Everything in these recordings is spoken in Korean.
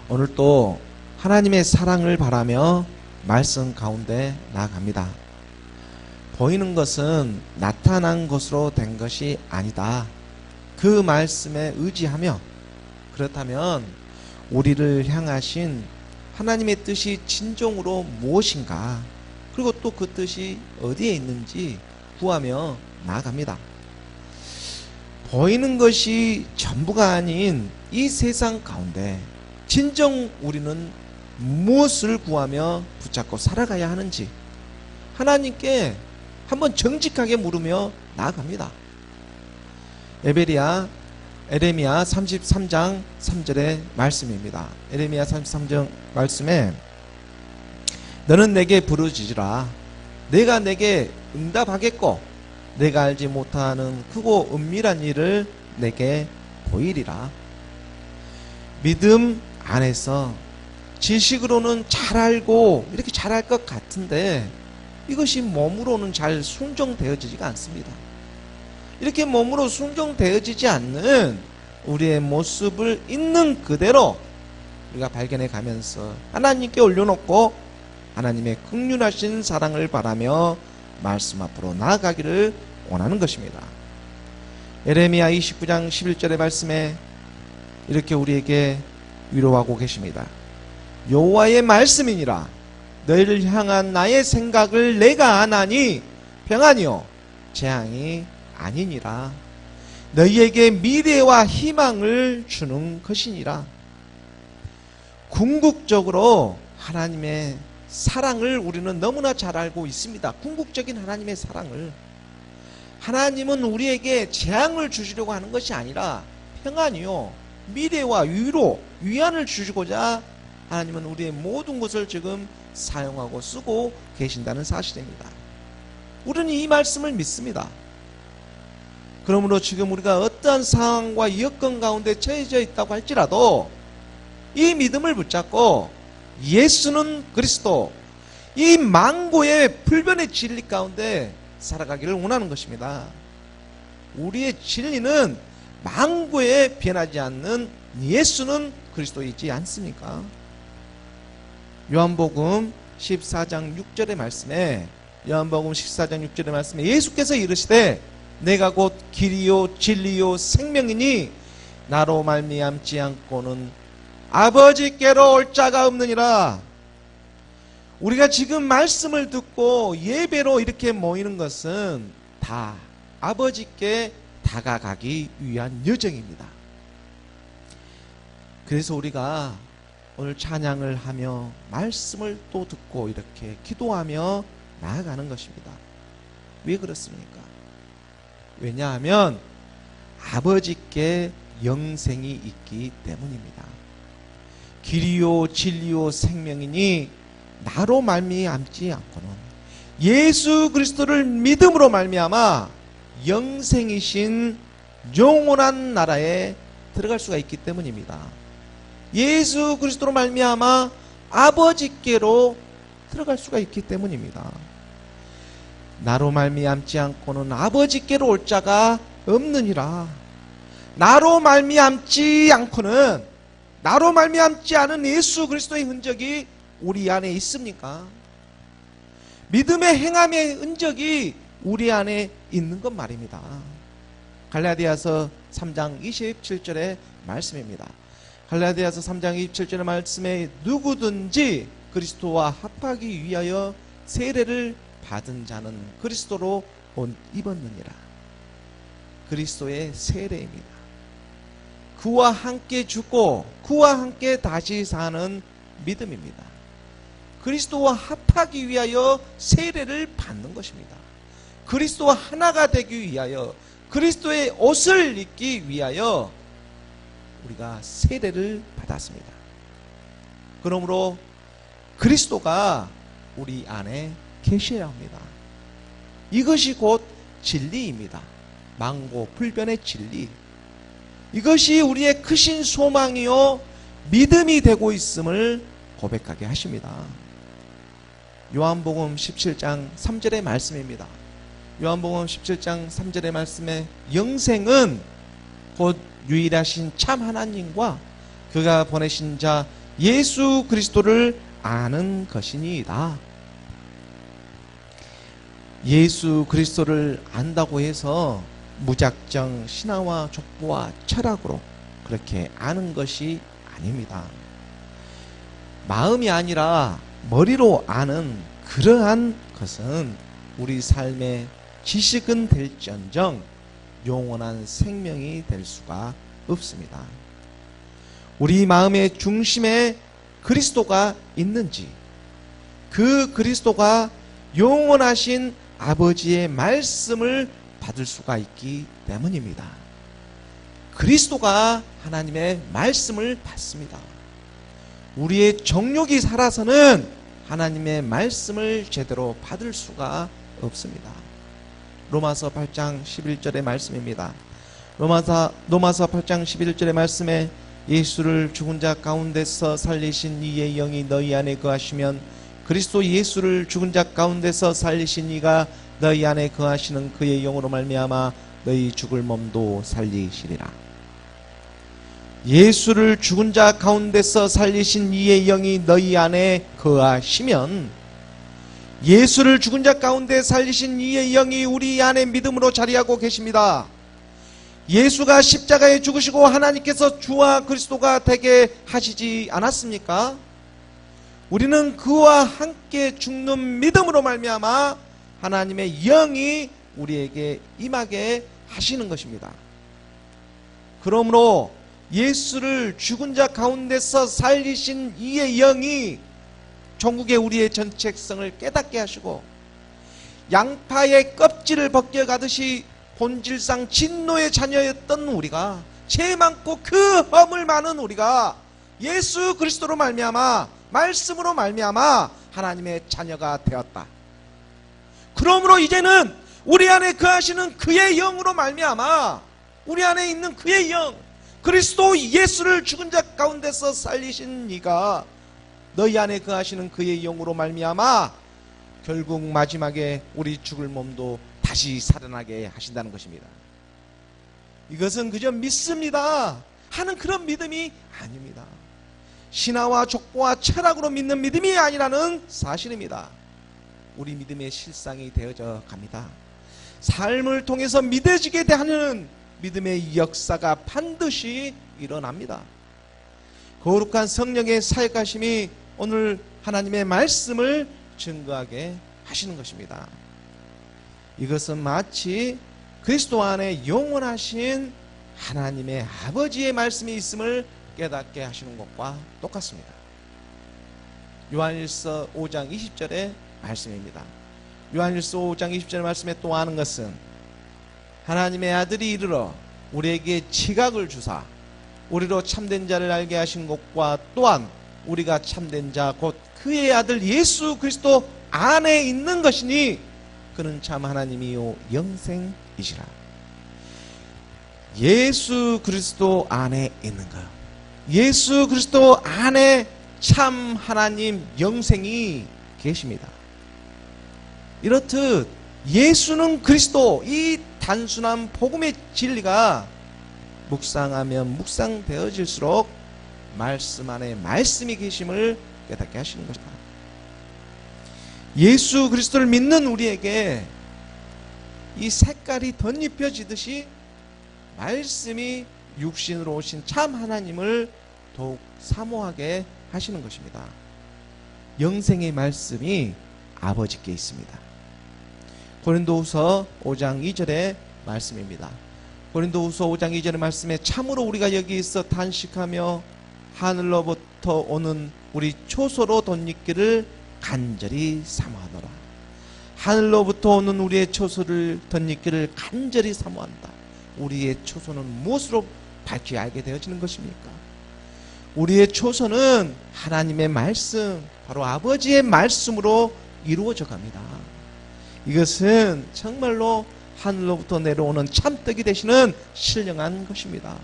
오늘 또 하나님의 사랑을 바라며 말씀 가운데 나아갑니다. 보이는 것은 나타난 것으로 된 것이 아니다. 그 말씀에 의지하며, 그렇다면 우리를 향하신 하나님의 뜻이 진정으로 무엇인가, 그리고 또 그 뜻이 어디에 있는지 구하며 나아갑니다. 보이는 것이 전부가 아닌 이 세상 가운데 진정 우리는 무엇을 구하며 붙잡고 살아가야 하는지 하나님께 한번 정직하게 물으며 나아갑니다. 에레미야 33장 3절의 말씀입니다. 에레미야 33장 말씀에 너는 내게 부르짖으라. 내가 내게 응답하겠고 내가 알지 못하는 크고 은밀한 일을 내게 보이리라. 믿음 안에서 지식으로는 잘 알고 이렇게 잘할 것 같은데 이것이 몸으로는 잘 순종되어지지가 않습니다. 이렇게 몸으로 순종되어지지 않는 우리의 모습을 있는 그대로 우리가 발견해 가면서 하나님께 올려놓고 하나님의 긍휼하신 사랑을 바라며 말씀 앞으로 나아가기를 원하는 것입니다. 에레미야 29장 11절의 말씀에 이렇게 우리에게 위로하고 계십니다. 여호와의 말씀이니라. 너희를 향한 나의 생각을 내가 아나니 평안이요 재앙이 아니니라. 너희에게 미래와 희망을 주는 것이니라. 궁극적으로 하나님의 사랑을 우리는 너무나 잘 알고 있습니다. 궁극적인 하나님의 사랑을. 하나님은 우리에게 재앙을 주시려고 하는 것이 아니라 평안이요 미래와 위로, 위안을 주시고자 하나님은 우리의 모든 것을 지금 사용하고 쓰고 계신다는 사실입니다. 우리는 이 말씀을 믿습니다. 그러므로 지금 우리가 어떠한 상황과 여건 가운데 처해져 있다고 할지라도 이 믿음을 붙잡고 예수는 그리스도, 이 만고의 불변의 진리 가운데 살아가기를 원하는 것입니다. 우리의 진리는 만고에 변하지 않는 예수는 그리스도이지 않습니까? 요한복음 14장 6절의 말씀에 예수께서 이르시되 내가 곧 길이요 진리요 생명이니 나로 말미암지 않고는 아버지께로 올 자가 없느니라. 우리가 지금 말씀을 듣고 예배로 이렇게 모이는 것은 다 아버지께 다가가기 위한 여정입니다. 그래서 우리가 오늘 찬양을 하며 말씀을 또 듣고 이렇게 기도하며 나아가는 것입니다. 왜 그렇습니까? 왜냐하면 아버지께 영생이 있기 때문입니다. 길이요 진리요 생명이니 나로 말미암지 않고는 예수 그리스도를 믿음으로 말미암아 영생이신 영원한 나라에 들어갈 수가 있기 때문입니다. 예수 그리스도로 말미암아 아버지께로 들어갈 수가 있기 때문입니다. 나로 말미암지 않고는 아버지께로 올 자가 없느니라. 나로 말미암지 않은 예수 그리스도의 흔적이 우리 안에 있습니까? 믿음의 행함의 흔적이 우리 안에 있는 것 말입니다. 갈라디아서 3장 27절의 말씀입니다. 갈라디아서 3장 27절의 말씀에 누구든지 그리스도와 합하기 위하여 세례를 받은 자는 그리스도로 옷 입었느니라. 그리스도의 세례입니다. 그와 함께 죽고 그와 함께 다시 사는 믿음입니다. 그리스도와 합하기 위하여 세례를 받는 것입니다. 그리스도와 하나가 되기 위하여 그리스도의 옷을 입기 위하여 우리가 세례를 받았습니다. 그러므로 그리스도가 우리 안에 계셔야 합니다. 이것이 곧 진리입니다. 만고 불변의 진리. 이것이 우리의 크신 소망이요 믿음이 되고 있음을 고백하게 하십니다. 요한복음 17장 3절의 말씀입니다. 요한복음 17장 3절의 말씀에 영생은 곧 유일하신 참 하나님과 그가 보내신 자 예수 그리스도를 아는 것이니이다. 예수 그리스도를 안다고 해서 무작정 신화와 족보와 철학으로 그렇게 아는 것이 아닙니다. 마음이 아니라 머리로 아는 그러한 것은 우리 삶의 지식은 될지언정 영원한 생명이 될 수가 없습니다. 우리 마음의 중심에 그리스도가 있는지, 그 그리스도가 영원하신 아버지의 말씀을 받을 수가 있기 때문입니다. 그리스도가 하나님의 말씀을 받습니다. 우리의 정욕이 살아서는 하나님의 말씀을 제대로 받을 수가 없습니다. 로마서 8장 11절의 말씀입니다. 로마서 8장 11절의 말씀에 예수를 죽은 자 가운데서 살리신 이의 영이 너희 안에 거하시면 그리스도 예수를 죽은 자 가운데서 살리신 이가 너희 안에 거하시는 그의 영으로 말미암아 너희 죽을 몸도 살리시리라. 예수를 죽은 자 가운데서 살리신 이의 영이 너희 안에 거하시면, 예수를 죽은 자 가운데 살리신 이의 영이 우리 안에 믿음으로 자리하고 계십니다. 예수가 십자가에 죽으시고 하나님께서 주와 그리스도가 되게 하시지 않았습니까? 우리는 그와 함께 죽는 믿음으로 말미암아 하나님의 영이 우리에게 임하게 하시는 것입니다. 그러므로 예수를 죽은 자 가운데서 살리신 이의 영이 종국의 우리의 전책성을 깨닫게 하시고, 양파의 껍질을 벗겨가듯이 본질상 진노의 자녀였던 우리가, 죄 많고 그 허물 많은 우리가 예수 그리스도로 말미암아, 말씀으로 말미암아 하나님의 자녀가 되었다. 그러므로 이제는 우리 안에 거하시는 그의 영으로 말미암아, 우리 안에 있는 그의 영, 그리스도 예수를 죽은 자 가운데서 살리신 이가 너희 안에 거하시는 그의 영으로 말미암아 결국 마지막에 우리 죽을 몸도 다시 살아나게 하신다는 것입니다. 이것은 그저 믿습니다 하는 그런 믿음이 아닙니다. 신화와 족보와 철학으로 믿는 믿음이 아니라는 사실입니다. 우리 믿음의 실상이 되어져 갑니다. 삶을 통해서 믿어지게 되는 믿음의 역사가 반드시 일어납니다. 거룩한 성령의 사역하심이 오늘 하나님의 말씀을 증거하게 하시는 것입니다. 이것은 마치 그리스도 안에 영원하신 하나님의 아버지의 말씀이 있음을 깨닫게 하시는 것과 똑같습니다. 요한일서 5장 20절의 말씀입니다. 요한일서 5장 20절의 말씀에 또 아는 것은 하나님의 아들이 이르러 우리에게 지각을 주사 우리로 참된 자를 알게 하신 것과 또한 우리가 참된 자 곧 그의 아들 예수 그리스도 안에 있는 것이니 그는 참 하나님이요 영생이시라. 예수 그리스도 안에 있는 것, 예수 그리스도 안에 참 하나님 영생이 계십니다. 이렇듯 예수는 그리스도, 이 단순한 복음의 진리가 묵상하면 묵상되어질수록 말씀 안에 말씀이 계심을 깨닫게 하시는 것이다. 예수 그리스도를 믿는 우리에게 이 색깔이 덧입혀지듯이 말씀이 육신으로 오신 참 하나님을 더욱 사모하게 하시는 것입니다. 영생의 말씀이 아버지께 있습니다. 고린도후서 5장 2절의 말씀입니다. 고린도후서 5장 2절의 말씀에 참으로 우리가 여기서 단식하며 하늘로부터 오는 우리 초소로 덧입기를 간절히 사모하노라. 하늘로부터 오는 우리의 초소를 덧입기를 간절히 사모한다. 우리의 초소는 무엇으로 밝히 알게 되어지는 것입니까? 우리의 초소는 하나님의 말씀, 바로 아버지의 말씀으로 이루어져 갑니다. 이것은 정말로 하늘로부터 내려오는 참떡이 되시는 신령한 것입니다.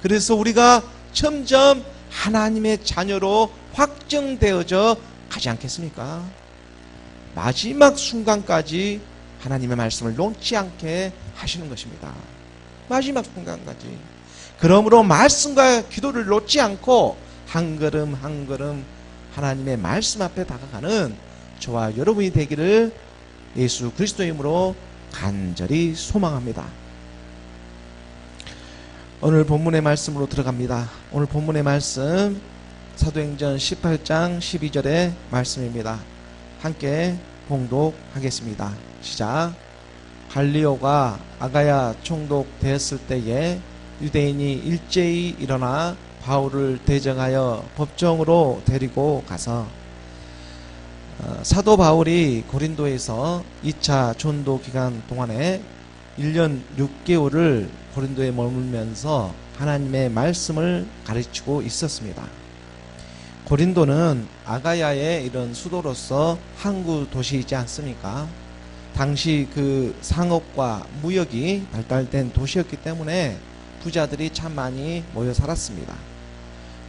그래서 우리가 점점 하나님의 자녀로 확정되어져 가지 않겠습니까? 마지막 순간까지 하나님의 말씀을 놓지 않게 하시는 것입니다. 마지막 순간까지. 그러므로 말씀과 기도를 놓지 않고 한 걸음 한 걸음 하나님의 말씀 앞에 다가가는 저와 여러분이 되기를 예수 그리스도의 이름으로 간절히 소망합니다. 오늘 본문의 말씀으로 들어갑니다. 오늘 본문의 말씀 사도행전 18장 12절의 말씀입니다. 함께 봉독하겠습니다. 시작. 갈리오가 아가야 총독되었을 때에 유대인이 일제히 일어나 바울을 대정하여 법정으로 데리고 가서 사도 바울이 고린도에서 2차 전도 기간 동안에 1년 6개월을 고린도에 머물면서 하나님의 말씀을 가르치고 있었습니다. 고린도는 아가야의 이런 수도로서 항구 도시이지 않습니까? 당시 그 상업과 무역이 발달된 도시였기 때문에 부자들이 참 많이 모여 살았습니다.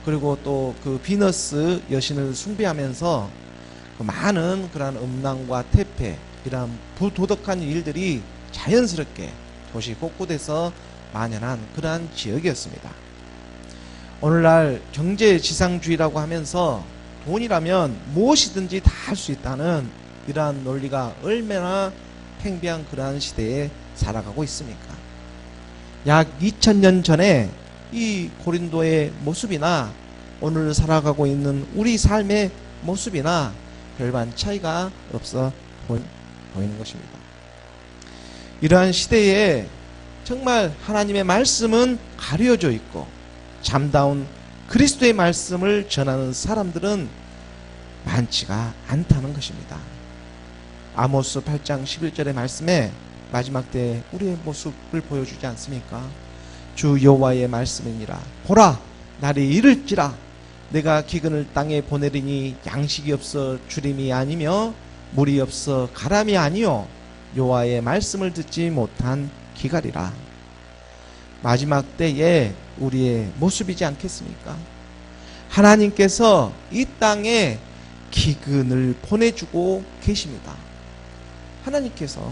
그리고 또 그 비너스 여신을 숭배하면서 그 많은 그러한 음란과 태폐, 이런 부도덕한 일들이 자연스럽게 도시 곳곳에서 만연한 그러한 지역이었습니다. 오늘날 경제지상주의라고 하면서 돈이라면 무엇이든지 다 할 수 있다는 이러한 논리가 얼마나 팽배한 그러한 시대에 살아가고 있습니까? 약 2000년 전에 이 고린도의 모습이나 오늘 살아가고 있는 우리 삶의 모습이나 별반 차이가 없어 보이는 것입니다. 이러한 시대에 정말 하나님의 말씀은 가려져 있고 잠다운 그리스도의 말씀을 전하는 사람들은 많지가 않다는 것입니다. 아모스 8장 11절의 말씀에 마지막 때 우리의 모습을 보여주지 않습니까? 주 여호와의 말씀이니라. 보라, 날이 이를지라. 내가 기근을 땅에 보내리니 양식이 없어 주림이 아니며 물이 없어 가람이 아니요 여호와의 말씀을 듣지 못한 기갈이라. 마지막 때에 우리의 모습이지 않겠습니까? 하나님께서 이 땅에 기근을 보내주고 계십니다. 하나님께서.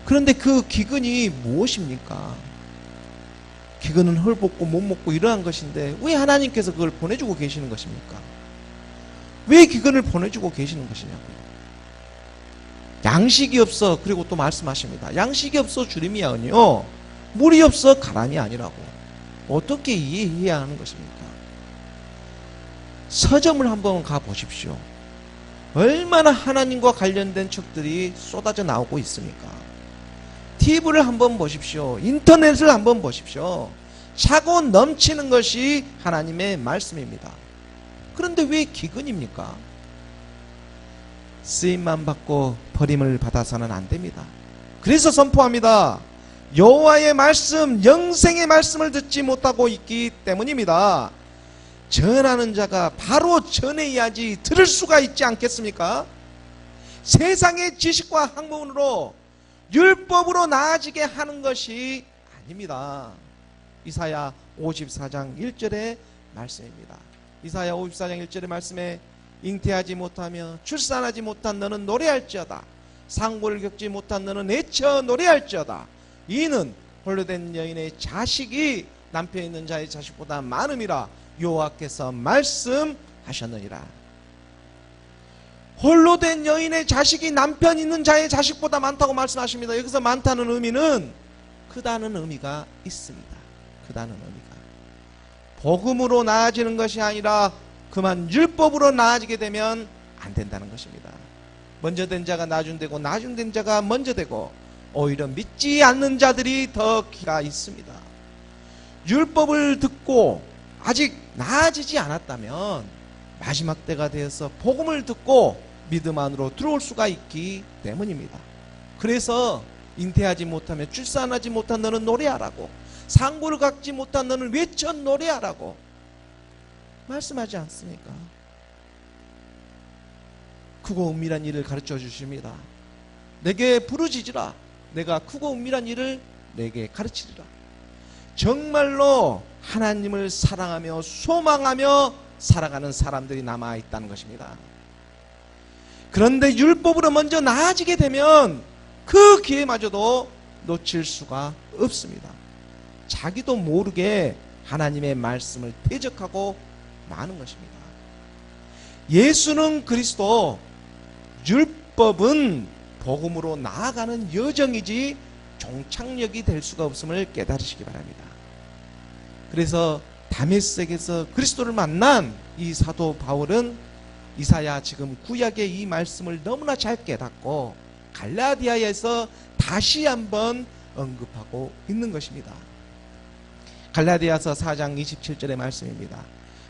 그런데 그 기근이 무엇입니까? 기근은 헐벗고 못 먹고 이러한 것인데 왜 하나님께서 그걸 보내주고 계시는 것입니까? 왜 기근을 보내주고 계시는 것이냐고요. 양식이 없어. 그리고 또 말씀하십니다. 양식이 없어 주림이 아니요 물이 없어 가람이 아니라고. 어떻게 이해해야 하는 것입니까? 서점을 한번 가보십시오. 얼마나 하나님과 관련된 책들이 쏟아져 나오고 있습니까? TV를 한번 보십시오. 인터넷을 한번 보십시오. 차고 넘치는 것이 하나님의 말씀입니다. 그런데 왜 기근입니까? 쓰임만 받고 버림을 받아서는 안 됩니다. 그래서 선포합니다. 여호와의 말씀, 영생의 말씀을 듣지 못하고 있기 때문입니다. 전하는 자가 바로 전해야지 들을 수가 있지 않겠습니까? 세상의 지식과 학문으로 율법으로 나아지게 하는 것이 아닙니다. 이사야 54장 1절의 말씀입니다. 이사야 54장 1절의 말씀에 잉태하지 못하며 출산하지 못한 너는 노래할지어다. 상고를 겪지 못한 너는 애쳐 노래할지어다. 이는 홀로된 여인의 자식이 남편 있는 자의 자식보다 많음이라 여호와께서 말씀하셨느니라. 홀로 된 여인의 자식이 남편 있는 자의 자식보다 많다고 말씀하십니다. 여기서 많다는 의미는 크다는 의미가 있습니다. 크다는 의미가. 복음으로 나아지는 것이 아니라 그만 율법으로 나아지게 되면 안 된다는 것입니다. 먼저 된 자가 나중되고 나중된 자가 먼저 되고 오히려 믿지 않는 자들이 더 기가 있습니다. 율법을 듣고 아직 나아지지 않았다면 마지막 때가 되어서 복음을 듣고 믿음 안으로 들어올 수가 있기 때문입니다. 그래서 잉태하지 못하며 출산하지 못한 너는 노래하라고, 상고를 갖지 못한 너는 외쳐 노래하라고 말씀하지 않습니까? 크고 은밀한 일을 가르쳐 주십니다. 내게 부르짖으라. 내가 크고 은밀한 일을 내게 가르치리라. 정말로 하나님을 사랑하며 소망하며 살아가는 사람들이 남아있다는 것입니다. 그런데 율법으로 먼저 나아지게 되면 그 기회마저도 놓칠 수가 없습니다. 자기도 모르게 하나님의 말씀을 대적하고 많은 것입니다. 예수는 그리스도, 율법은 복음으로 나아가는 여정이지 종착역이 될 수가 없음을 깨달으시기 바랍니다. 그래서 다메섹에서 그리스도를 만난 이 사도 바울은 이사야 지금 구약의 이 말씀을 너무나 잘 깨닫고 갈라디아에서 다시 한번 언급하고 있는 것입니다. 갈라디아서 4장 27절의 말씀입니다.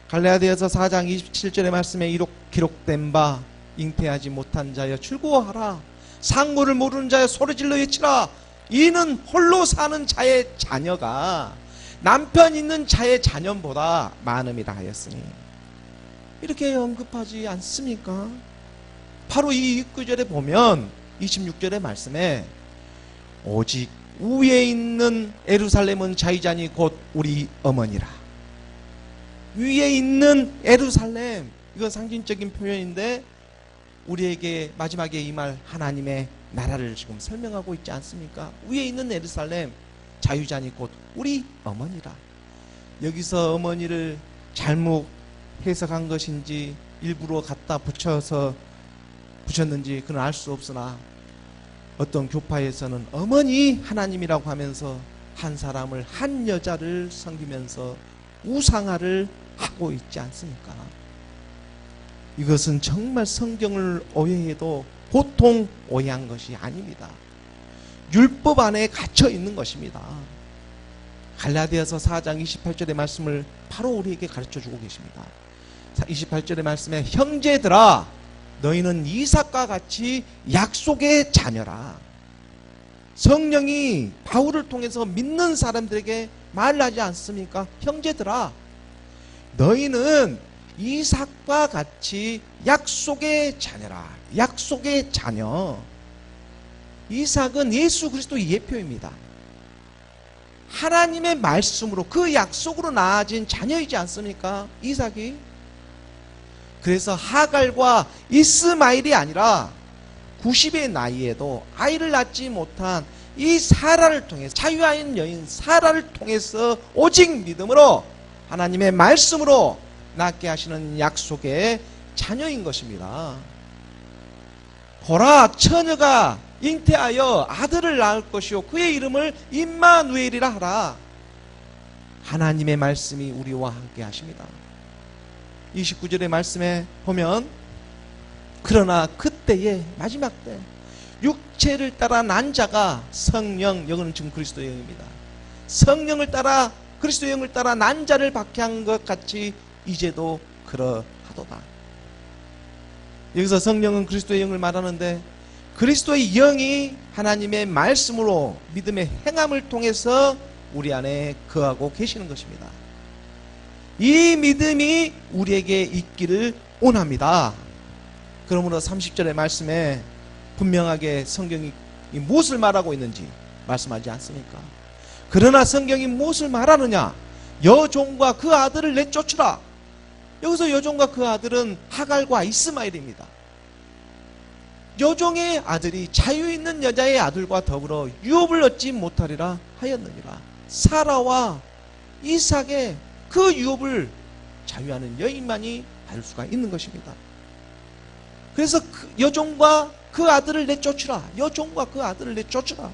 갈라디아서 4장 27절의 말씀에 기록된 바 잉태하지 못한 자여 즐거워하라. 상고를 모르는 자여 소리질러 외치라. 이는 홀로 사는 자의 자녀가 남편 있는 자의 자녀보다 많음이라 하였으니, 이렇게 언급하지 않습니까? 바로 이 6구절에 보면 26절의 말씀에 오직 위에 있는 예루살렘은 자유자니 곧 우리 어머니라. 위에 있는 예루살렘, 이건 상징적인 표현인데 우리에게 마지막에 이 말 하나님의 나라를 지금 설명하고 있지 않습니까? 위에 있는 예루살렘, 자유자니 곧 우리 어머니라. 여기서 어머니를 잘못 해석한 것인지 일부러 갖다 붙였는지 그는 알 수 없으나, 어떤 교파에서는 어머니 하나님이라고 하면서 한 사람을, 한 여자를 섬기면서 우상화를 하고 있지 않습니까? 이것은 정말 성경을 오해해도 보통 오해한 것이 아닙니다. 율법 안에 갇혀 있는 것입니다. 갈라디아서 4장 28절의 말씀을 바로 우리에게 가르쳐 주고 계십니다. 28절의 말씀에 형제들아 너희는 이삭과 같이 약속의 자녀라. 성령이 바울을 통해서 믿는 사람들에게 말하지 않습니까? 형제들아 너희는 이삭과 같이 약속의 자녀라. 약속의 자녀. 이삭은 예수 그리스도의 예표입니다. 하나님의 말씀으로 그 약속으로 낳아진 자녀이지 않습니까? 이삭이. 그래서 하갈과 이스마엘이 아니라 90의 나이에도 아이를 낳지 못한 이 사라를 통해서, 자유하인 여인 사라를 통해서 오직 믿음으로 하나님의 말씀으로 낳게 하시는 약속의 자녀인 것입니다. 보라, 처녀가 잉태하여 아들을 낳을 것이요 그의 이름을 임마누엘이라 하라. 하나님의 말씀이 우리와 함께 하십니다. 29절의 말씀에 보면 그러나 그때의 마지막 때 육체를 따라 난 자가 성령, 여기는 지금 그리스도의 영입니다. 성령을 따라, 그리스도의 영을 따라 난 자를 박해한 것 같이 이제도 그러하도다. 여기서 성령은 그리스도의 영을 말하는데 그리스도의 영이 하나님의 말씀으로 믿음의 행함을 통해서 우리 안에 거하고 계시는 것입니다. 이 믿음이 우리에게 있기를 원합니다. 그러므로 30절의 말씀에 분명하게 성경이 무엇을 말하고 있는지 말씀하지 않습니까? 그러나 성경이 무엇을 말하느냐? 여종과 그 아들을 내쫓으라. 여기서 여종과 그 아들은 하갈과 이스마엘입니다. 여종의 아들이 자유 있는 여자의 아들과 더불어 유업을 얻지 못하리라 하였느니라. 사라와 이삭의 그 유업을 자유하는 여인만이 받을 수가 있는 것입니다. 그래서 그 여종과 그 아들을 내쫓으라. 여종과 그 아들을 내쫓으라.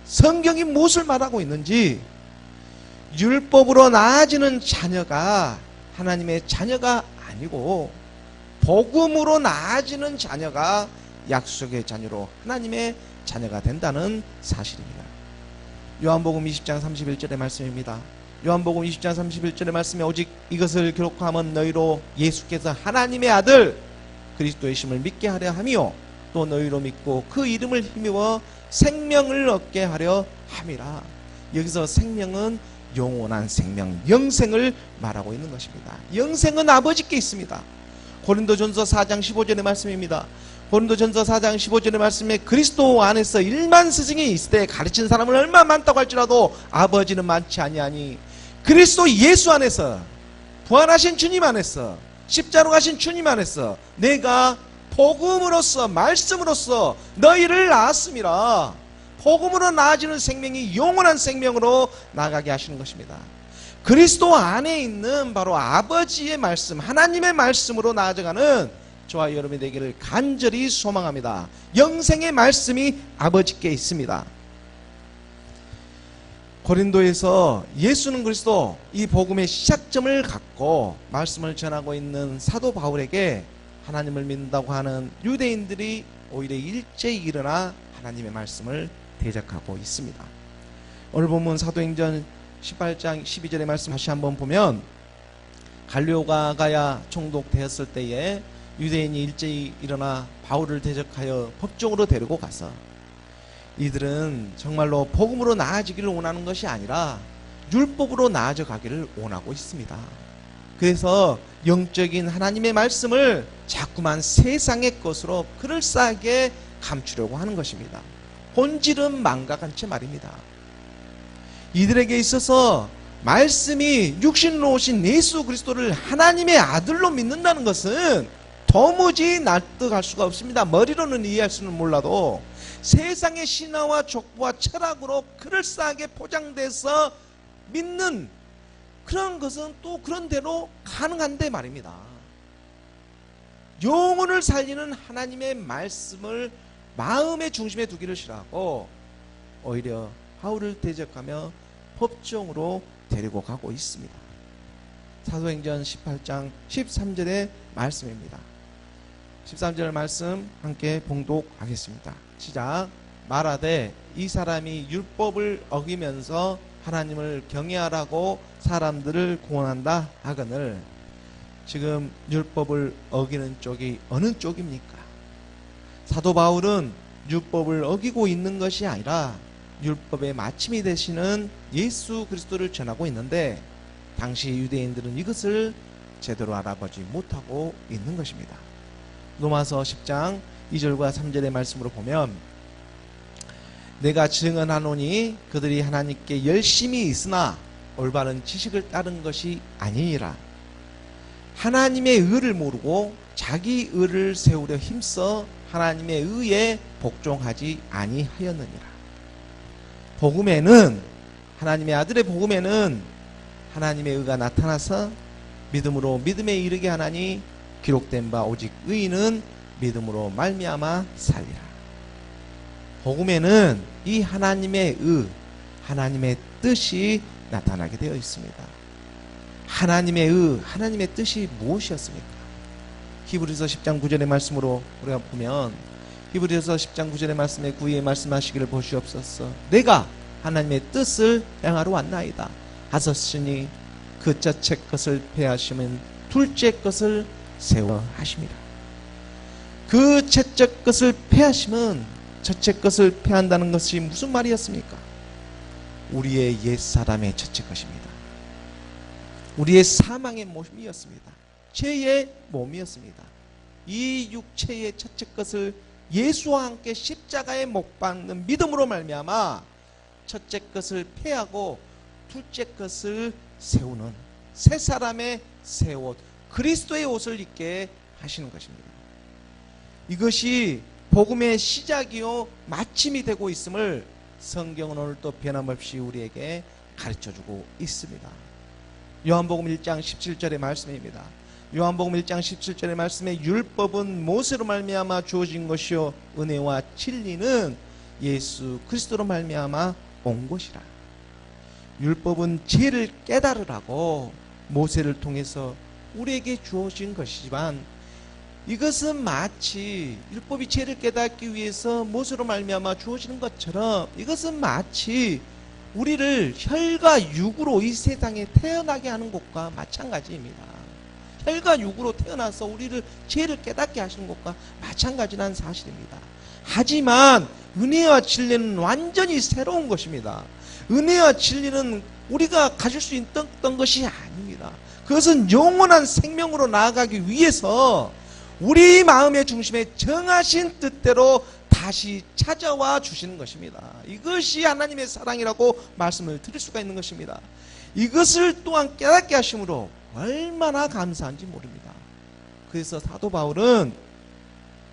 성경이 무엇을 말하고 있는지, 율법으로 낳아지는 자녀가 하나님의 자녀가 아니고 복음으로 낳아지는 자녀가 약속의 자녀로 하나님의 자녀가 된다는 사실입니다. 요한복음 20장 31절의 말씀입니다. 요한복음 20장 31절의 말씀에 오직 이것을 기록하면 너희로 예수께서 하나님의 아들 그리스도의 심을 믿게 하려 함이요 또 너희로 믿고 그 이름을 힘입어 생명을 얻게 하려 함이라. 여기서 생명은 영원한 생명, 영생을 말하고 있는 것입니다. 영생은 아버지께 있습니다. 고린도전서 4장 15절의 말씀입니다. 고린도전서 4장 15절의 말씀에 그리스도 안에서 1만 스승이 있을 때 가르친 사람은 얼마나 많다고 할지라도 아버지는 많지 아니하니 그리스도 예수 안에서, 부활하신 주님 안에서, 십자로 가신 주님 안에서 내가 복음으로써, 말씀으로써 너희를 낳았음이라. 복음으로 나아지는 생명이 영원한 생명으로 나가게 하시는 것입니다. 그리스도 안에 있는 바로 아버지의 말씀, 하나님의 말씀으로 나아가는 저와 여러분이 되기를 간절히 소망합니다. 영생의 말씀이 아버지께 있습니다. 고린도에서 예수는 그리스도 이 복음의 시작점을 갖고 말씀을 전하고 있는 사도 바울에게 하나님을 믿는다고 하는 유대인들이 오히려 일제히 일어나 하나님의 말씀을 대적하고 있습니다. 오늘 본문 사도행전 18장 12절의 말씀 다시 한번 보면, 갈리오가 아가야 총독되었을 때에 유대인이 일제히 일어나 바울을 대적하여 법정으로 데리고 가서, 이들은 정말로 복음으로 나아지기를 원하는 것이 아니라 율법으로 나아져 가기를 원하고 있습니다. 그래서 영적인 하나님의 말씀을 자꾸만 세상의 것으로 그럴싸하게 감추려고 하는 것입니다. 본질은 망각한 채 말입니다. 이들에게 있어서 말씀이 육신으로 오신 예수 그리스도를 하나님의 아들로 믿는다는 것은 도무지 납득할 수가 없습니다. 머리로는 이해할 수는 몰라도 세상의 신화와 족보와 철학으로 그럴싸하게 포장돼서 믿는 그런 것은 또 그런 대로 가능한데 말입니다. 영혼을 살리는 하나님의 말씀을 마음의 중심에 두기를 싫어하고 오히려 바울을 대적하며 법정으로 데리고 가고 있습니다. 사도행전 18장 13절의 말씀입니다. 13절 말씀 함께 봉독하겠습니다. 시작. 말하되 이 사람이 율법을 어기면서 하나님을 경외하라고 사람들을 공언한다 하거늘. 지금 율법을 어기는 쪽이 어느 쪽입니까? 사도 바울은 율법을 어기고 있는 것이 아니라 율법의 마침이 되시는 예수 그리스도를 전하고 있는데, 당시 유대인들은 이것을 제대로 알아보지 못하고 있는 것입니다. 로마서 10장 2절과 3절의 말씀으로 보면, 내가 증언하노니 그들이 하나님께 열심히 있으나 올바른 지식을 따른 것이 아니니라. 하나님의 의를 모르고 자기 의를 세우려 힘써 하나님의 의에 복종하지 아니하였느니라. 복음에는, 하나님의 아들의 복음에는 하나님의 의가 나타나서 믿음으로 믿음에 이르게 하나니 기록된 바 오직 의인은 믿음으로 말미암아 살리라. 복음에는 이 하나님의 의, 하나님의 뜻이 나타나게 되어 있습니다. 하나님의 의, 하나님의 뜻이 무엇이었습니까? 히브리서 10장 9절의 말씀으로 우리가 보면, 히브리서 10장 9절의 말씀에 구의에 말씀하시기를 보시옵소서. 내가 하나님의 뜻을 행하러 왔나이다 하셨으니 그 첫째 것을 폐하시면 둘째 것을 세워 하심이라. 그 첫째 것을 폐하시면 첫째 것을 폐한다는 것이 무슨 말이었습니까? 우리의 옛사람의 첫째 것입니다. 우리의 사망의 몸이었습니다. 죄의 몸이었습니다. 이 육체의 첫째 것을 예수와 함께 십자가에 못 박는 믿음으로 말미암아 첫째 것을 폐하고 둘째 것을 세우는 새 사람의 새 옷, 그리스도의 옷을 입게 하시는 것입니다. 이것이 복음의 시작이요 마침이 되고 있음을 성경은 오늘 또 변함없이 우리에게 가르쳐주고 있습니다. 요한복음 1장 17절의 말씀입니다. 요한복음 1장 17절의 말씀에 율법은 모세로 말미암아 주어진 것이요 은혜와 진리는 예수 그리스도로 말미암아 온 것이라. 율법은 죄를 깨달으라고 모세를 통해서 우리에게 주어진 것이지만, 이것은 마치 율법이 죄를 깨닫기 위해서 모세로 말미암아 주어지는 것처럼 이것은 마치 우리를 혈과 육으로 이 세상에 태어나게 하는 것과 마찬가지입니다. 혈과 육으로 태어나서 우리를 죄를 깨닫게 하시는 것과 마찬가지라는 사실입니다. 하지만 은혜와 진리는 완전히 새로운 것입니다. 은혜와 진리는 우리가 가질 수 있던 것이 아닙니다. 그것은 영원한 생명으로 나아가기 위해서 우리 마음의 중심에 정하신 뜻대로 다시 찾아와 주시는 것입니다. 이것이 하나님의 사랑이라고 말씀을 드릴 수가 있는 것입니다. 이것을 또한 깨닫게 하심으로 얼마나 감사한지 모릅니다. 그래서 사도 바울은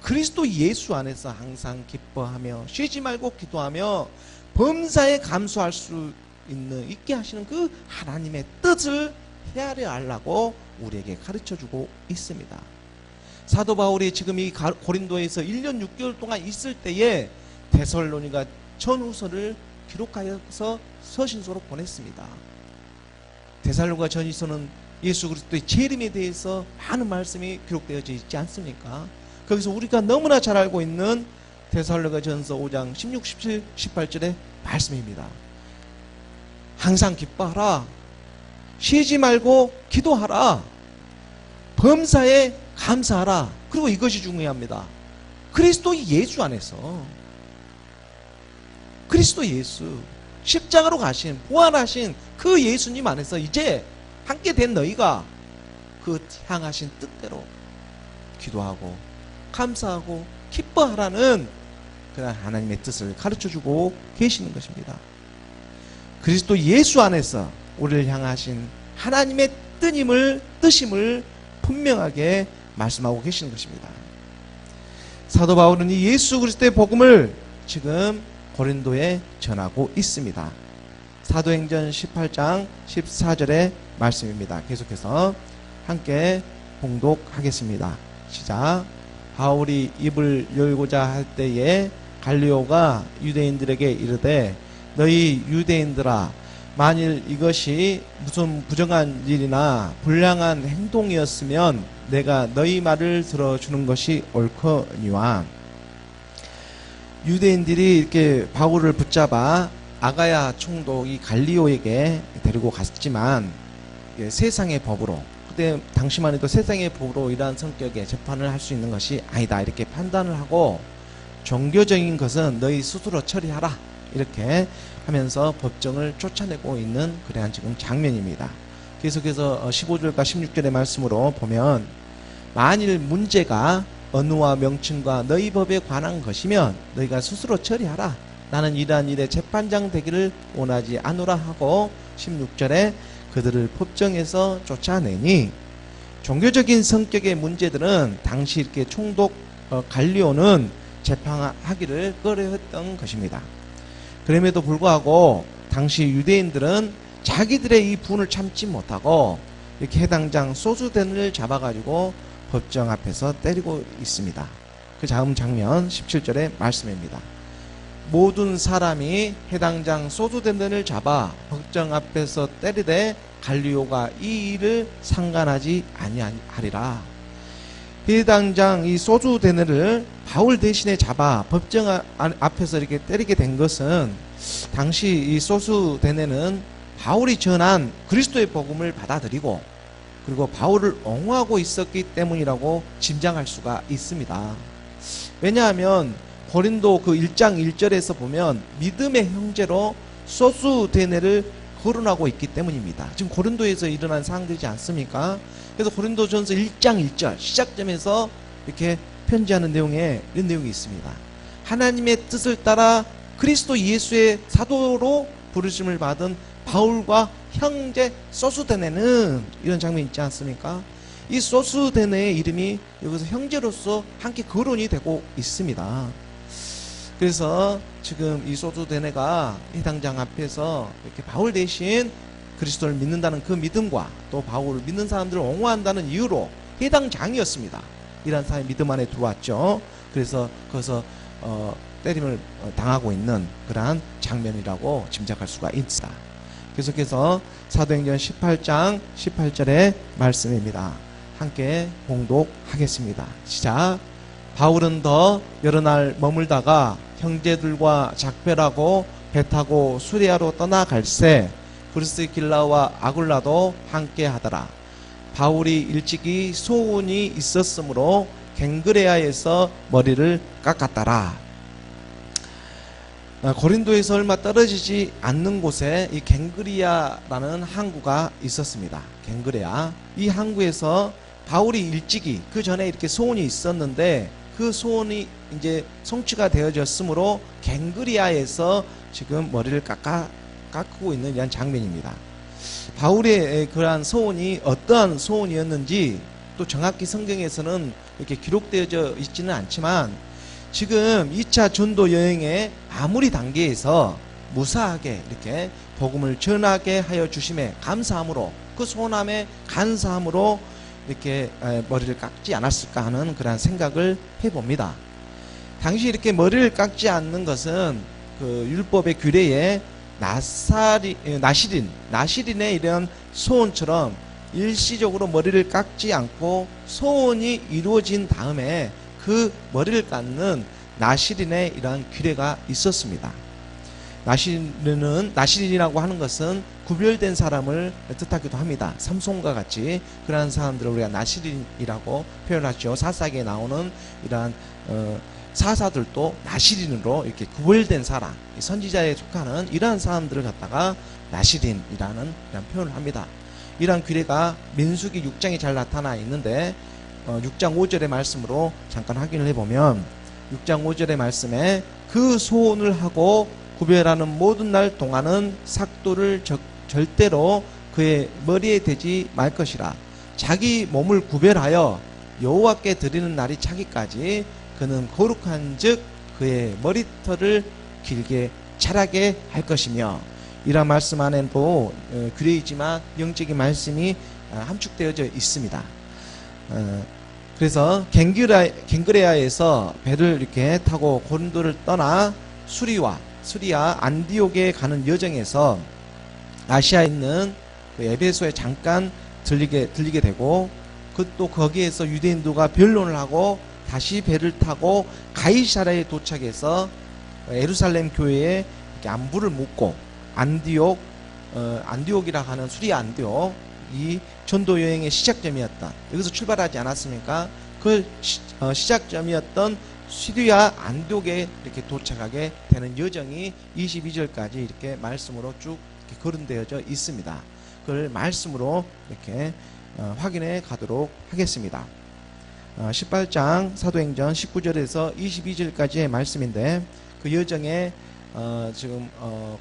그리스도 예수 안에서 항상 기뻐하며 쉬지 말고 기도하며 범사에 감수할 수 있게 하시는 그 하나님의 뜻을 헤아려 하려고 우리에게 가르쳐주고 있습니다. 사도 바울이 지금 이 고린도에서 1년 6개월 동안 있을 때에 데살로니가 전후서를 기록하여서 서신서로 보냈습니다. 데살로니가 전후서는 예수 그리스도의 재림에 대해서 많은 말씀이 기록되어져 있지 않습니까? 거기서 우리가 너무나 잘 알고 있는 데살로니가 전서 5장 16, 17, 18절의 말씀입니다. 항상 기뻐하라. 쉬지 말고 기도하라. 범사에 감사하라. 그리고 이것이 중요합니다. 그리스도 예수 안에서, 그리스도 예수, 십자가로 가신, 부활하신 그 예수님 안에서 이제 함께 된 너희가 그 향하신 뜻대로 기도하고 감사하고 기뻐하라는 그런 하나님의 뜻을 가르쳐주고 계시는 것입니다. 그리스도 예수 안에서 우리를 향하신 하나님의 뜻임을 분명하게 말씀하고 계시는 것입니다. 사도 바울은 이 예수 그리스도의 복음을 지금 고린도에 전하고 있습니다. 사도행전 18장 14절의 말씀입니다. 계속해서 함께 봉독하겠습니다. 시작. 바울이 입을 열고자 할 때에 갈리오가 유대인들에게 이르되 너희 유대인들아, 만일 이것이 무슨 부정한 일이나 불량한 행동이었으면 내가 너희 말을 들어주는 것이 옳거니와. 유대인들이 이렇게 바울을 붙잡아 아가야 총독 이 갈리오에게 데리고 갔지만 세상의 법으로, 그때 당시만 해도 세상의 법으로 이러한 성격의 재판을 할 수 있는 것이 아니다 이렇게 판단을 하고, 종교적인 것은 너희 스스로 처리하라 이렇게 하면서 법정을 쫓아내고 있는 그러한 지금 장면입니다. 계속해서 15절과 16절의 말씀으로 보면, 만일 문제가 언어와 명칭과 너희 법에 관한 것이면 너희가 스스로 처리하라. 나는 이러한 일에 재판장 되기를 원하지 않으라 하고 16절에 그들을 법정에서 쫓아내니, 종교적인 성격의 문제들은 당시 이렇게 총독 갈리오는 재판하기를 꺼려했던 것입니다. 그럼에도 불구하고 당시 유대인들은 자기들의 이 분을 참지 못하고 이렇게 해당장 소수된을 잡아가지고 법정 앞에서 때리고 있습니다. 그 다음 장면 17절의 말씀입니다. 모든 사람이 해당장 소수된을 잡아 법정 앞에서 때리되 갈리오가 이 일을 상관하지 아니하리라. 해당장 이 소수된을 바울 대신에 잡아 법정 앞에서 이렇게 때리게 된 것은, 당시 이 소수된에는 바울이 전한 그리스도의 복음을 받아들이고 그리고 바울을 옹호하고 있었기 때문이라고 짐작할 수가 있습니다. 왜냐하면 고린도 그 1장 1절에서 보면 믿음의 형제로 소수되네를 거론하고 있기 때문입니다. 지금 고린도에서 일어난 사항들이지 않습니까? 그래서 고린도전서 1장 1절 시작점에서 이렇게 편지하는 내용에 이런 내용이 있습니다. 하나님의 뜻을 따라 그리스도 예수의 사도로 부르심을 받은 바울과 형제 소수데네는, 이런 장면이 있지 않습니까? 이 소수데네의 이름이 여기서 형제로서 함께 거론이 되고 있습니다. 그래서 지금 이 소수데네가 해당장 앞에서 이렇게 바울 대신 그리스도를 믿는다는 그 믿음과 또 바울을 믿는 사람들을 옹호한다는 이유로 해당장이었습니다. 이런 사람이 믿음 안에 들어왔죠. 그래서 거기서 때림을 당하고 있는 그러한 장면이라고 짐작할 수가 있다. 계속해서 사도행전 18장 18절의 말씀입니다. 함께 봉독하겠습니다. 시작. 바울은 더 여러 날 머물다가 형제들과 작별하고 배 타고 수리아로 떠나갈새 브리스길라와 아굴라도 함께 하더라. 바울이 일찍이 소원이 있었으므로 갱그레아에서 머리를 깎았더라. 고린도에서 얼마 떨어지지 않는 곳에 이 갱그리아라는 항구가 있었습니다. 갱그레아. 이 항구에서 바울이 일찍이 그 전에 이렇게 소원이 있었는데 그 소원이 이제 성취가 되어졌으므로 갱그리아에서 지금 머리를 깎고 있는 이런 장면입니다. 바울의 그러한 소원이 어떠한 소원이었는지 또 정확히 성경에서는 이렇게 기록되어져 있지는 않지만, 지금 2차 전도 여행의 마무리 단계에서 무사하게 이렇게 복음을 전하게 하여 주심에 감사함으로, 그 소원함에 감사함으로 이렇게 머리를 깎지 않았을까 하는 그런 생각을 해봅니다. 당시 이렇게 머리를 깎지 않는 것은 그 율법의 규례에 나시린의 이런 소원처럼 일시적으로 머리를 깎지 않고 소원이 이루어진 다음에 그 머리를 깎는 나시린의 이러한 규례가 있었습니다. 나시린이라고 하는 것은 구별된 사람을 뜻하기도 합니다. 삼손과 같이 그러한 사람들을 우리가 나시린이라고 표현하죠. 사사기에 나오는 이러한 사사들도 나시린으로 이렇게 구별된 사람, 선지자에 속하는 이러한 사람들을 갖다가 나시린이라는 이런 표현을 합니다. 이러한 규례가 민수기 6장에 잘 나타나 있는데 6장 5절의 말씀으로 잠깐 확인을 해보면 6장 5절의 말씀에 그 소원을 하고 구별하는 모든 날 동안은 삭도를 절대로 그의 머리에 대지 말 것이라. 자기 몸을 구별하여 여호와께 드리는 날이 차기까지 그는 거룩한 즉 그의 머리털을 길게 자라게 할 것이며, 이런 말씀 안에도 규례이지만 영적인 말씀이 함축되어져 있습니다. 그래서 갱그레아에서 배를 이렇게 타고 고린도를 떠나 수리아 안디옥에 가는 여정에서 아시아에 있는 그 에베소에 잠깐 들리게 되고, 또 거기에서 유대인들과 변론을 하고 다시 배를 타고 가이사랴에 도착해서 예루살렘 교회에 이렇게 안부를 묻고 안디옥이라 하는 수리아 안디옥, 이 전도 여행의 시작점이었던, 여기서 출발하지 않았습니까? 그 시작점이었던 시리아 안디옥에 이렇게 도착하게 되는 여정이 22절까지 이렇게 말씀으로 쭉 이렇게 거론되어져 있습니다. 그걸 말씀으로 이렇게 확인해 가도록 하겠습니다. 18장 사도행전 19절에서 22절까지의 말씀인데, 그 여정에 지금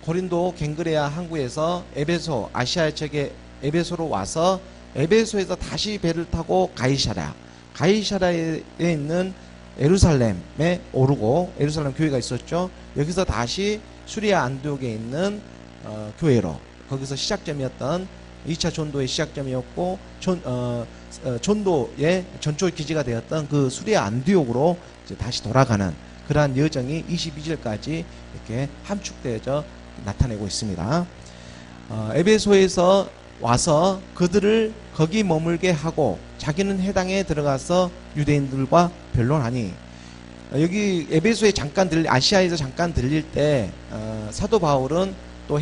고린도 갱그레아 항구에서 에베소, 아시아 지역의 에베소로 와서 에베소에서 다시 배를 타고 가이사랴에 있는 예루살렘에 오르고, 예루살렘 교회가 있었죠. 여기서 다시 수리아 안디옥에 있는 교회로, 거기서 시작점이었던 2차 전도의 시작점이었고 전도의 전초 기지가 되었던 그 수리아 안디옥으로 이제 다시 돌아가는 그러한 여정이 22절까지 이렇게 함축되어져 나타내고 있습니다. 에베소에서 와서 그들을 거기 머물게 하고 자기는 해당에 들어가서 유대인들과 변론하니, 여기 에베소에 아시아에서 잠깐 들릴 때 사도 바울은 또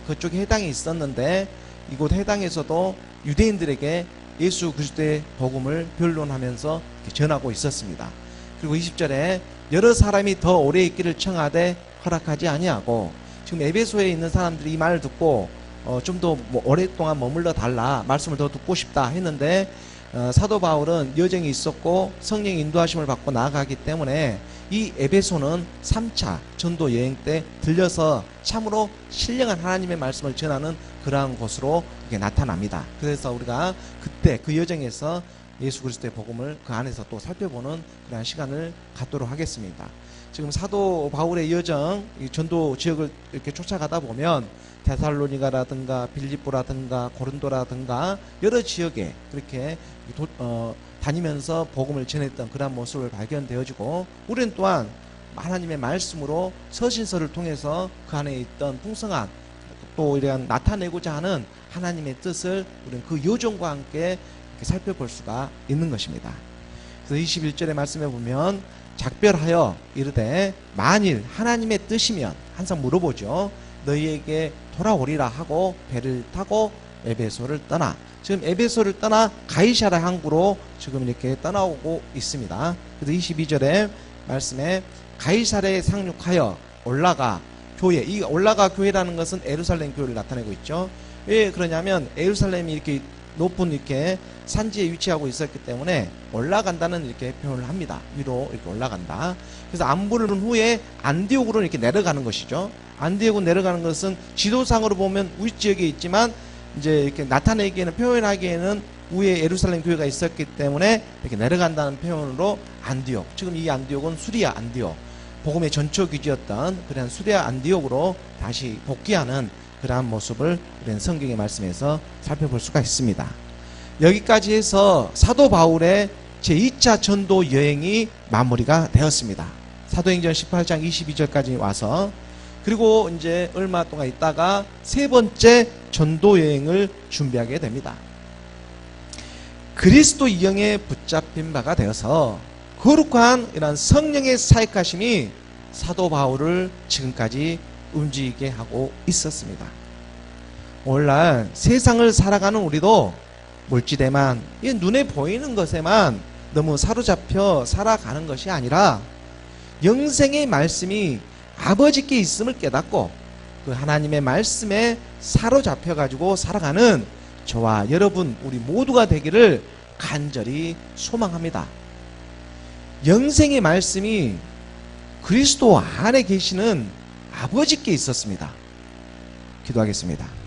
그쪽에 해당에 있었는데, 이곳 해당에서도 유대인들에게 예수 그리스도의 복음을 변론하면서 전하고 있었습니다. 그리고 20절에 여러 사람이 더 오래 있기를 청하되 허락하지 아니하고, 지금 에베소에 있는 사람들이 이 말을 듣고 좀 더 오랫동안 머물러 달라, 말씀을 더 듣고 싶다 했는데, 사도 바울은 여정이 있었고 성령의 인도하심을 받고 나아가기 때문에 이 에베소는 3차 전도 여행 때 들려서 참으로 신령한 하나님의 말씀을 전하는 그러한 곳으로 이게 나타납니다. 그래서 우리가 그때 그 여정에서 예수 그리스도의 복음을 그 안에서 또 살펴보는 그러한 시간을 갖도록 하겠습니다. 지금 사도 바울의 여정, 전도 지역을 이렇게 쫓아가다 보면 데살로니가라든가 빌립보라든가 고린도라든가 여러 지역에 그렇게 다니면서 복음을 전했던 그런 모습을 발견되어지고, 우리는 또한 하나님의 말씀으로 서신서를 통해서 그 안에 있던 풍성한 또 이러한 나타내고자 하는 하나님의 뜻을 우리는 그 요정과 함께 이렇게 살펴볼 수가 있는 것입니다. 그래서 21절의 말씀에 보면 작별하여 이르되 만일 하나님의 뜻이면, 항상 물어보죠. 너희에게 돌아오리라 하고 배를 타고 에베소를 떠나, 지금 에베소를 떠나 가이사랴 항구로 지금 이렇게 떠나오고 있습니다. 그래서 22절에 말씀에 가이사랴에 상륙하여 올라가 교회, 이 올라가 교회라는 것은 예루살렘 교회를 나타내고 있죠. 왜 그러냐면 예루살렘이 이렇게 높은 이렇게 산지에 위치하고 있었기 때문에 올라간다는 이렇게 표현을 합니다. 위로 이렇게 올라간다. 그래서 안부를 본 후에 안디옥으로 이렇게 내려가는 것이죠. 안디옥으로 내려가는 것은 지도상으로 보면 윗지역에 있지만 이제 이렇게 나타내기에는, 표현하기에는 위에 예루살렘 교회가 있었기 때문에 이렇게 내려간다는 표현으로 안디옥, 지금 이 안디옥은 수리아 안디옥, 복음의 전초기지였던 그런 수레아 안디옥으로 다시 복귀하는 그러한 모습을 우리는 성경의 말씀에서 살펴볼 수가 있습니다. 여기까지 해서 사도 바울의 제2차 전도 여행이 마무리가 되었습니다. 사도행전 18장 22절까지 와서, 그리고 이제 얼마 동안 있다가 세 번째 전도 여행을 준비하게 됩니다. 그리스도 이영에 붙잡힌 바가 되어서 거룩한 이런 성령의 사역하심이 사도 바울을 지금까지 움직이게 하고 있었습니다. 오늘날 세상을 살아가는 우리도 물질에만, 눈에 보이는 것에만 너무 사로잡혀 살아가는 것이 아니라 영생의 말씀이 아버지께 있음을 깨닫고 그 하나님의 말씀에 사로잡혀 가지고 살아가는 저와 여러분 우리 모두가 되기를 간절히 소망합니다. 영생의 말씀이 그리스도 안에 계시는 아버지께 있었습니다. 기도하겠습니다.